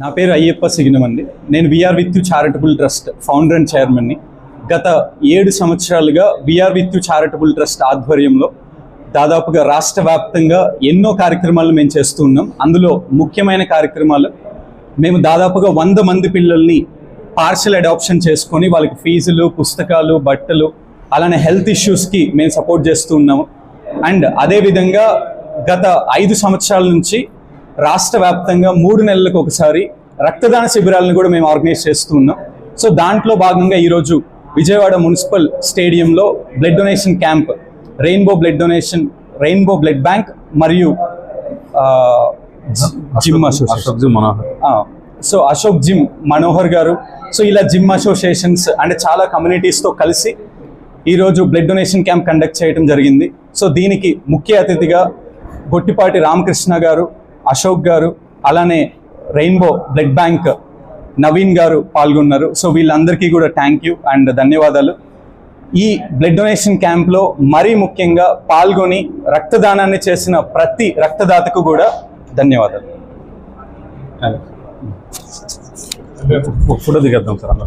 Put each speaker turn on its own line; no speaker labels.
నా పేరు అయ్యప్ప సిగినమండి. నేను we are with you charitable trust founder and చైర్మన్ని. గత 7 సంవత్సరాలుగా we are with you charitable trust ఆధ్వర్యంలో దాదాపుగా రాష్ట్ర వ్యాప్తంగా ఎన్నో కార్యక్రమాలు మేము చేస్తూ ఉన్నాం. అందులో ముఖ్యమైన కార్యక్రమాలు, మేము దాదాపుగా 100 మంది పిల్లల్ని పార్షల్ అడాప్షన్ చేసుకొని వాళ్ళకి ఫీజులు, పుస్తకాలు, బట్టలు, అలానే హెల్త్ ఇష్యూస్కి మేము సపోర్ట్ చేస్తూ ఉన్నాము. అండ్ అదేవిధంగా గత 5 సంవత్సరాల నుంచి రాష్ట్ర వ్యాప్తంగా 3 నెలలకు ఒకసారి రక్తదాన శిబిరాలను కూడా మేము ఆర్గనైజ్ చేస్తూ ఉన్నాం. సో దాంట్లో భాగంగా ఈరోజు విజయవాడ మున్సిపల్ స్టేడియంలో blood donation camp, rainbow blood bank మరియు gym association, so Ashok gym Manohar గారు, సో ఇలా జిమ్ అసోసియేషన్స్ అంటే చాలా కమ్యూనిటీస్తో కలిసి ఈరోజు బ్లడ్ డొనేషన్ క్యాంప్ కండక్ట్ చేయడం జరిగింది. సో దీనికి ముఖ్య అతిథిగా గొట్టిపాటి రామకృష్ణ గారు, అశోక్ గారు, అలానే రెయిన్బో బ్లడ్ బ్యాంక్ నవీన్ గారు పాల్గొన్నారు. సో వీళ్ళందరికీ కూడా థ్యాంక్ యూ అండ్ ధన్యవాదాలు. ఈ బ్లడ్ డొనేషన్ క్యాంప్లో మరీ ముఖ్యంగా పాల్గొని రక్తదానాన్ని చేసిన ప్రతి రక్తదాతకు కూడా ధన్యవాదాలు.
ఫోటో దిగేద్దాం సార్.